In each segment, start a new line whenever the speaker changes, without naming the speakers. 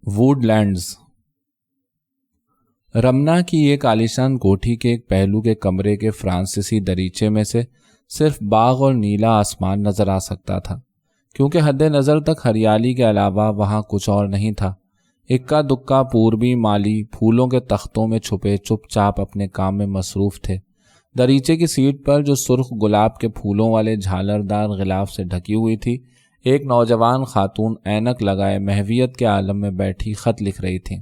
Would lands. Ramana کی ایک عالیشان کوٹھی کے ایک پہلو کے کمرے کے فرانسیسی دریچے میں سے صرف باغ اور نیلا آسمان نظر آ سکتا تھا، کیونکہ حد نظر تک ہریالی کے علاوہ وہاں کچھ اور نہیں تھا۔ اکا دکا پوربی مالی پھولوں کے تختوں میں چھپے چپ چاپ اپنے کام میں مصروف تھے۔ دریچے کی سیٹ پر جو سرخ گلاب کے پھولوں والے جھالردار غلاف سے ڈھکی ہوئی تھی، ایک نوجوان خاتون اینک لگائے محویت کے عالم میں بیٹھی خط لکھ رہی تھی۔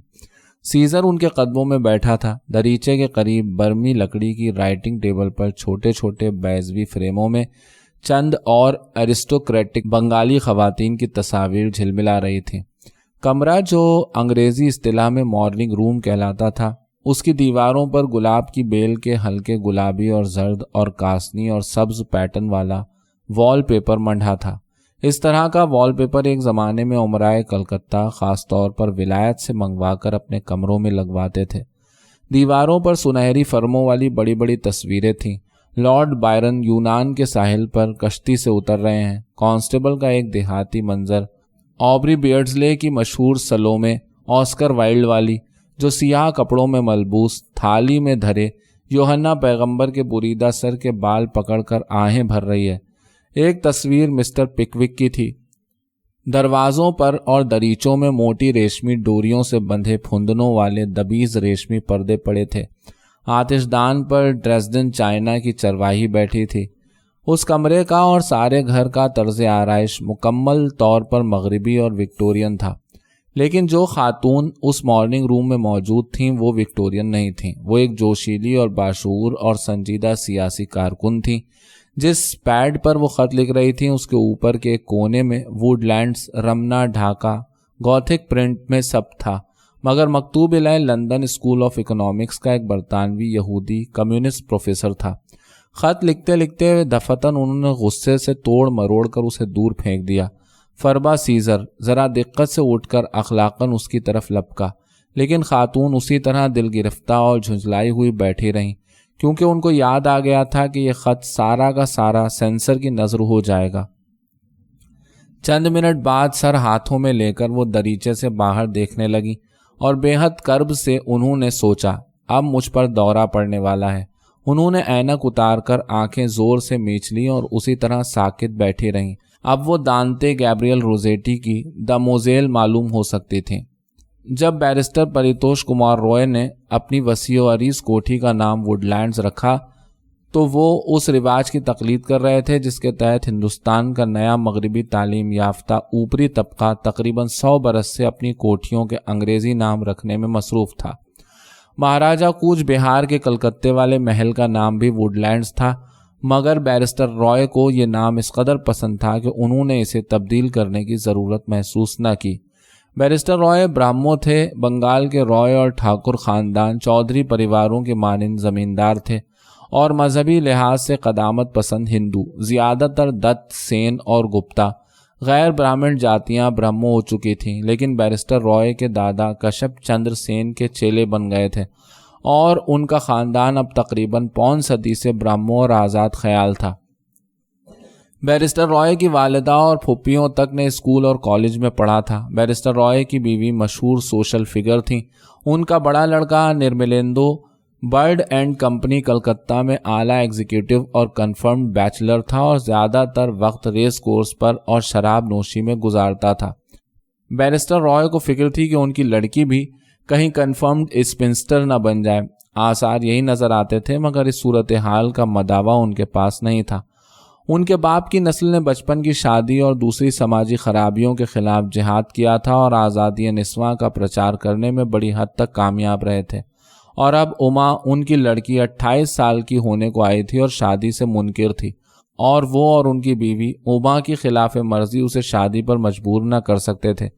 سیزر ان کے قدموں میں بیٹھا تھا۔ دریچے کے قریب برمی لکڑی کی رائٹنگ ٹیبل پر چھوٹے چھوٹے بیضوی فریموں میں چند اور ایرسٹوکریٹک بنگالی خواتین کی تصاویر جھلملا رہی تھیں۔ کمرہ، جو انگریزی اصطلاح میں مارننگ روم کہلاتا تھا، اس کی دیواروں پر گلاب کی بیل کے ہلکے گلابی اور زرد اور کاسنی اور سبز پیٹرن والا وال پیپر منڈھا تھا۔ اس طرح کا وال پیپر ایک زمانے میں امرائے کلکتہ خاص طور پر ولایت سے منگوا کر اپنے کمروں میں لگواتے تھے۔ دیواروں پر سنہری فرموں والی بڑی بڑی تصویریں تھیں۔ لارڈ بائرن یونان کے ساحل پر کشتی سے اتر رہے ہیں، کانسٹیبل کا ایک دیہاتی منظر، آبری بیئرڈزلے کی مشہور سلومے، آسکر وائلڈ والی جو سیاہ کپڑوں میں ملبوس تھالی میں دھرے یوحنا پیغمبر کے بریدہ سر کے بال پکڑ کر آہیں بھر رہی ہے۔ ایک تصویر مسٹر پکوک کی تھی۔ دروازوں پر اور دریچوں میں موٹی ریشمی ڈوریوں سے بندھے پھندنوں والے دبیز ریشمی پردے پڑے تھے۔ آتش دان پر ڈریسڈن چائنا کی چرواہی بیٹھی تھی۔ اس کمرے کا اور سارے گھر کا طرز آرائش مکمل طور پر مغربی اور وکٹورین تھا، لیکن جو خاتون اس مارننگ روم میں موجود تھیں وہ وکٹورین نہیں تھیں۔ وہ ایک جوشیلی اور باشعور اور سنجیدہ سیاسی کارکن تھیں۔ جس پیڈ پر وہ خط لکھ رہی تھیں اس کے اوپر کے کونے میں woodlands, Ramna, Dhaka Gothic print میں سب تھا، مگر مکتوب علیہ لندن اسکول آف اکنامکس کا ایک برطانوی یہودی کمیونسٹ پروفیسر تھا۔ خط لکھتے لکھتے دفتن انہوں نے غصے سے توڑ مروڑ کر اسے دور پھینک دیا۔ فربا سیزر ذرا دقت سے اٹھ کر اخلاقاً اس کی طرف لپکا، لیکن خاتون اسی طرح دل گرفتہ اور جھنجھلائی ہوئی بیٹھی رہیں، کیونکہ ان کو یاد آ گیا تھا کہ یہ خط سارا کا سارا سینسر کی نظر ہو جائے گا۔ چند منٹ بعد سر ہاتھوں میں لے کر وہ دریچے سے باہر دیکھنے لگی اور بے حد کرب سے انہوں نے سوچا اب مجھ پر دورہ پڑنے والا ہے۔ انہوں نے اینک اتار کر آنکھیں زور سے میچ لی اور اسی طرح ساکت بیٹھی رہیں۔ اب وہ دانتے گیبریل روزیٹی کی دموزیل معلوم ہو سکتی تھیں۔ جب بیرسٹر پریتوش کمار روئے نے اپنی وسیع و عریض کوٹھی کا نام ووڈ لینڈز رکھا تو وہ اس رواج کی تقلید کر رہے تھے جس کے تحت ہندوستان کا نیا مغربی تعلیم یافتہ اوپری طبقہ تقریباً 100 برس سے اپنی کوٹھیوں کے انگریزی نام رکھنے میں مصروف تھا۔ مہاراجہ کوچ بہار کے کلکتے والے محل کا نام بھی ووڈ لینڈز تھا، مگر بیرسٹر رائے کو یہ نام اس قدر پسند تھا کہ انہوں نے اسے تبدیل کرنے کی ضرورت محسوس نہ کی۔ بیرسٹر رائے برہمو تھے۔ بنگال کے رائے اور ٹھاکر خاندان چودھری پریواروں کے مانند زمیندار تھے اور مذہبی لحاظ سے قدامت پسند ہندو، زیادہ تر دت، سین اور گپتا۔ غیر برہمن جاتیاں برہمو ہو چکی تھیں، لیکن بیرسٹر رائے کے دادا کشپ چندر سین کے چیلے بن گئے تھے اور ان کا خاندان اب تقریباً پون صدی سے برہمو اور آزاد خیال تھا۔ بیرسٹر رائے کی والدہ اور پھوپھیوں تک نے اسکول اور کالج میں پڑھا تھا۔ بیرسٹر رائے کی بیوی مشہور سوشل فگر تھیں۔ ان کا بڑا لڑکا نرملیندو برڈ اینڈ کمپنی کلکتہ میں اعلیٰ ایگزیکٹو اور کنفرمڈ بیچلر تھا اور زیادہ تر وقت ریس کورس پر اور شراب نوشی میں گزارتا تھا۔ بیرسٹر رائے کو فکر تھی کہ ان کی لڑکی بھی کہیں کنفرمڈ اسپنسٹر نہ بن جائے۔ آثار یہی نظر آتے تھے، مگر اس صورتحال کا مداوع ان کے پاس نہیں تھا۔ ان کے باپ کی نسل نے بچپن کی شادی اور دوسری سماجی خرابیوں کے خلاف جہاد کیا تھا اور آزادی نسواں کا پرچار کرنے میں بڑی حد تک کامیاب رہے تھے، اور اب اما ان کی لڑکی 28 سال کی ہونے کو آئی تھی اور شادی سے منکر تھی، اور وہ اور ان کی بیوی اما کی خلاف مرضی اسے شادی پر مجبور نہ کر سکتے تھے۔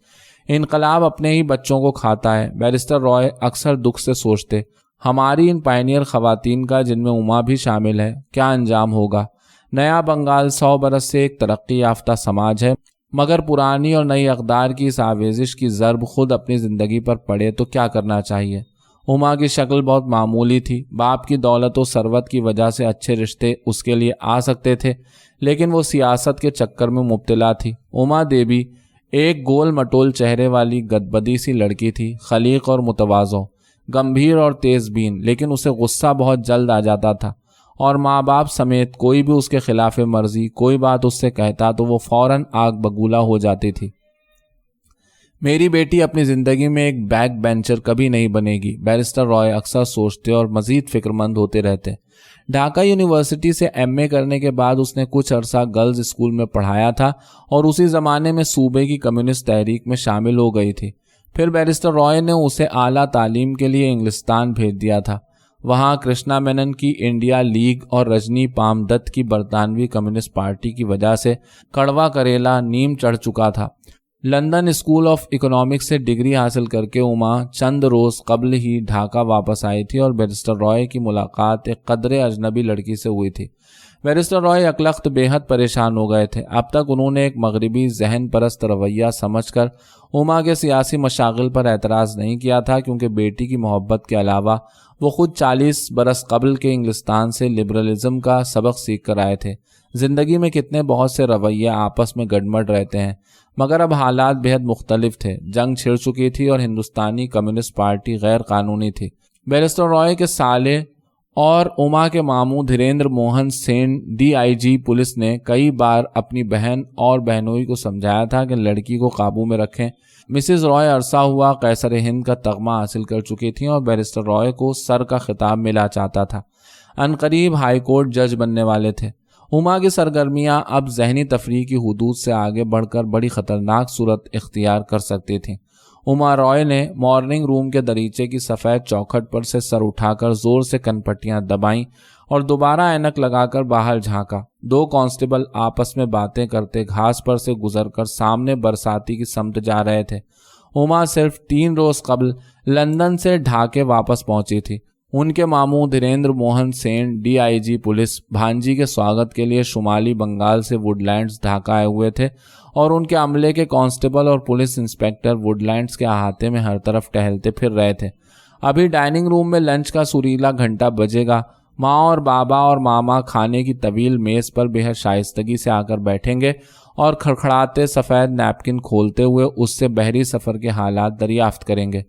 انقلاب اپنے ہی بچوں کو کھاتا ہے، بیرسٹر رائے اکثر دکھ سے سوچتے۔ ہماری ان پائنیئر خواتین کا، جن میں اما بھی شامل ہے، کیا انجام ہوگا؟ نیا بنگال 100 برس سے ایک ترقی یافتہ سماج ہے، مگر پرانی اور نئی اقدار کی اس آویزش کی ضرب خود اپنی زندگی پر پڑے تو کیا کرنا چاہیے؟ اما کی شکل بہت معمولی تھی۔ باپ کی دولت و ثروت کی وجہ سے اچھے رشتے اس کے لیے آ سکتے تھے، لیکن وہ سیاست کے چکر میں مبتلا تھی۔ اما دیوی ایک گول مٹول چہرے والی گدبدی سی لڑکی تھی، خلیق اور متواضع، گمبھیر اور تیز بین، لیکن اسے غصہ بہت جلد آ جاتا تھا، اور ماں باپ سمیت کوئی بھی اس کے خلاف مرضی کوئی بات اس سے کہتا تو وہ فوراً آگ بگولا ہو جاتی تھی۔ میری بیٹی اپنی زندگی میں ایک بیک بینچر کبھی نہیں بنے گی، بیرسٹر رائے اکثر سوچتے اور مزید فکر مند ہوتے رہتے۔ ڈھاکہ یونیورسٹی سے ایم اے کرنے کے بعد اس نے کچھ عرصہ گرلز اسکول میں پڑھایا تھا اور اسی زمانے میں صوبے کی کمیونسٹ تحریک میں شامل ہو گئی تھی۔ پھر بیرسٹر رائے نے اسے اعلیٰ تعلیم کے لیے انگلستان بھیج دیا تھا۔ وہاں کرشنا مینن کی انڈیا لیگ اور رجنی پام دت کی برطانوی کمیونسٹ پارٹی کی وجہ سے کڑوا کریلا نیم چڑھ چکا تھا۔ لندن اسکول آف اکنامکس سے ڈگری حاصل کر کے اما چند روز قبل ہی ڈھاکہ واپس آئی تھی اور بیرسٹر رائے کی ملاقات ایک قدرے اجنبی لڑکی سے ہوئی تھی۔ بیرسٹر رائے یکلخت بے حد پریشان ہو گئے تھے۔ اب تک انہوں نے ایک مغربی ذہن پرست رویہ سمجھ کر اما کے سیاسی مشاغل پر اعتراض نہیں کیا تھا، کیونکہ بیٹی کی محبت کے علاوہ وہ خود 40 برس قبل کے انگلستان سے لبرلزم کا سبق سیکھ کر آئے تھے۔ زندگی میں کتنے بہت سے رویے آپس میں گڈمڈ رہتے ہیں، مگر اب حالات بہت مختلف تھے۔ جنگ چھڑ چکی تھی اور ہندوستانی کمیونسٹ پارٹی غیر قانونی تھی۔ بیرسٹر رائے کے سالے اور اما کے ماموں دھیریندر موہن سین DIG پولیس نے کئی بار اپنی بہن اور بہنوئی کو سمجھایا تھا کہ لڑکی کو قابو میں رکھیں۔ مسز رائے عرصہ ہوا قیصر ہند کا تغمہ حاصل کر چکی تھیں اور بیرسٹر رائے کو سر کا خطاب ملا چاہتا تھا۔ عنقریب ہائی کورٹ جج بننے والے تھے۔ اما کی سرگرمیاں اب ذہنی تفریح کی حدود سے آگے بڑھ کر بڑی خطرناک صورت اختیار کر سکتی تھیں۔ اما رائے نے مارننگ روم کے دریچے کی سفید چوکھٹ پر سے سر اٹھا کر زور سے کنپٹیاں دبائیں اور دوبارہ اینک لگا کر باہر جھانکا۔ 2 کانسٹیبل آپس میں باتیں کرتے گھاس پر سے گزر کر سامنے برساتی کی سمت جا رہے تھے۔ اما صرف 3 روز قبل لندن سے ڈھاکے واپس پہنچی تھی۔ ان کے ماموں دھیریندر موہن سین DIG پولیس بھانجی کے سواگت کے لیے شمالی بنگال سے ووڈ لینڈز ڈھاکہ آئے ہوئے تھے اور ان کے عملے کے کانسٹیبل اور پولیس انسپیکٹر ووڈ لینڈز کے احاطے میں ہر طرف ٹہلتے پھر رہے تھے۔ ابھی ڈائننگ روم میں لنچ کا سریلا گھنٹہ بجے گا۔ ماں اور بابا اور ماما کھانے کی طویل میز پر بے حد شائستگی سے آ کر بیٹھیں گے اور کھڑکھڑاتے سفید نیپکن کھولتے ہوئے اس سے بحری سفر کے حالات دریافت کریں گے۔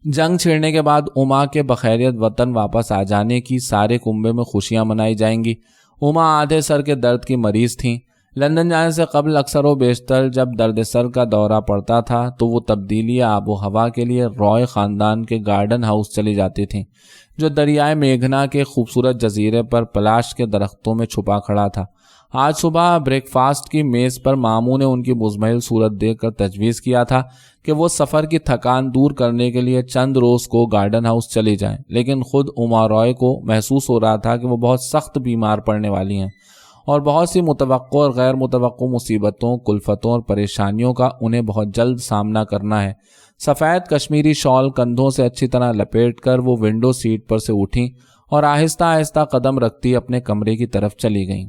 جنگ چھڑنے کے بعد اما کے بخیریت وطن واپس آ جانے کی سارے کنبے میں خوشیاں منائی جائیں گی۔ اما آدھے سر کے درد کی مریض تھیں۔ لندن جانے سے قبل اکثر و بیشتر جب درد سر کا دورہ پڑتا تھا تو وہ تبدیلی آب و ہوا کے لیے رائے خاندان کے گارڈن ہاؤس چلی جاتی تھیں، جو دریائے میگھنا کے خوبصورت جزیرے پر پلاش کے درختوں میں چھپا کھڑا تھا۔ آج صبح بریک فاسٹ کی میز پر ماموں نے ان کی مزمحل صورت دیکھ کر تجویز کیا تھا کہ وہ سفر کی تھکان دور کرنے کے لیے چند روز کو گارڈن ہاؤس چلی جائیں، لیکن خود اما رائے کو محسوس ہو رہا تھا کہ وہ بہت سخت بیمار پڑنے والی ہیں اور بہت سی متوقع اور غیر متوقع مصیبتوں، کلفتوں اور پریشانیوں کا انہیں بہت جلد سامنا کرنا ہے۔ سفید کشمیری شال کندھوں سے اچھی طرح لپیٹ کر وہ ونڈو سیٹ پر سے اٹھیں اور آہستہ آہستہ قدم رکھتی اپنے کمرے کی طرف چلی گئیں۔